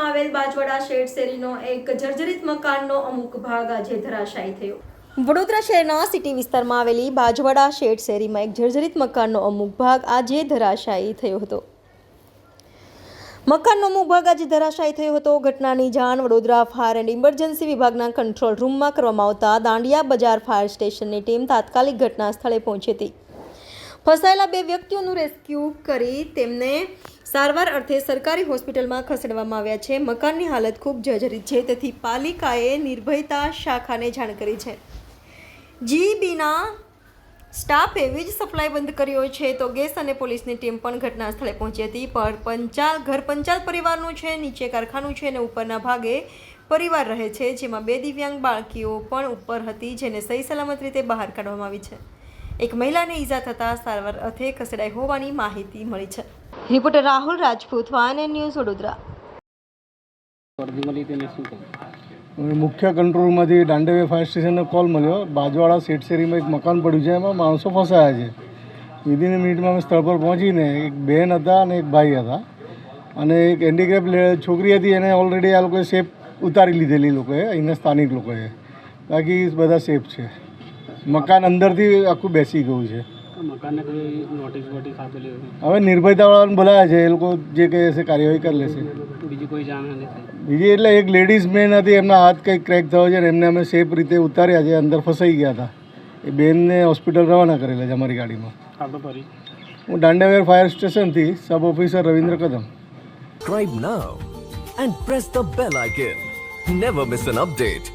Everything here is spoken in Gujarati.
વિસ્તારમાં આવેલ બાજવાડા શેડ શેરીનો એક જર્જરિત મકાનનો અમુક ભાગ આજે ધરાશાયી થયો. વડોદરા શહેરના સિટી વિસ્તારમાં આવેલી બાજવાડા શેડ શેરીમાં એક જર્જરિત મકાનનો અમુક ભાગ આજે ધરાશાયી થયો હતો. મકાનનો અમુક ભાગ આજે ધરાશાયી થયો હતો. ઘટનાની જાણ વડોદરા ફાયર એન્ડ ઇમરજન્સી વિભાગના કંટ્રોલ રૂમમાં કરવામાં આવતા દાંડિયા બજાર ફાયર સ્ટેશનની ટીમ તાત્કાલિક ઘટના સ્થળે પહોંચી હતી. ફસાયેલા 2 વ્યક્તિઓનું રેસ્ક્યુ કરી તેમને સારવાર અર્થે સરકારી હોસ્પિટલમાં ખસેડવામાં આવ્યા છે. મકાનની હાલત ખૂબ જર્જરિત છે, તેથી પાલિકાએ નિર્ભયતા શાખાને જાણ કરી છે. જીબીના સ્ટાફે વીજ સપ્લાય બંધ કર્યો છે, તો ગેસ અને પોલીસની ટીમ પણ ઘટના સ્થળે પહોંચી હતી. ઘર પંચાલ પરિવારનું છે, નીચે કારખાનું છે અને ઉપરના ભાગે પરિવાર રહે છે, જેમાં 2 દિવ્યાંગ બાળકીઓ પણ ઉપર હતી, જેને સહી સલામત રીતે બહાર કાઢવામાં આવી છે. એક મહિલાને ઈજા થતાં સારવાર અર્થે ખસેડાઈ હોવાની માહિતી મળી છે. Reporter Rahul Rajput, van news, Vadodara. મુખ્ય કંટ્રોલમાંથી દાંડેવે ફાયર સ્ટેશનને કોલ મળ્યો. બાજવાડા શેડ શેરીમાં એક મકાન પડ્યું છે, એમાં માણસો ફસાયા છે. વિધિન મિનિટમાં અમે સ્થળ પર પહોંચીને એક બહેન હતા અને એક ભાઈ હતા અને એક હેન્ડીક્રેપ છોકરી હતી, એને ઓલરેડી આ લોકોએ સેફ ઉતારી લીધેલી લોકોએ, અહીંના સ્થાનિક લોકોએ. બાકી બધા સેફ છે. મકાન અંદરથી આખું બેસી ગયું છે. હવે નિર્ભયતાવાળાને બોલાયા છે, એ લોકો જે કહે છે કાર્યવાહી કરી લેશે. બીજી એટલે એક લેડીઝ મેન હતી, એમના હાથ કંઈક ક્રેક થયો છે ને એમને અમે સેફ રીતે ઉતાર્યા છે. અંદર ફસાઈ ગયા હતા. એ બેનને હોસ્પિટલ રવાના કરેલા છે અમારી ગાડીમાં. હું દાંડેવેર ફાયર સ્ટેશનથી સબ ઓફિસર રવિન્દ્ર કદમ. Subscribe now and press the bell icon. Never miss an update.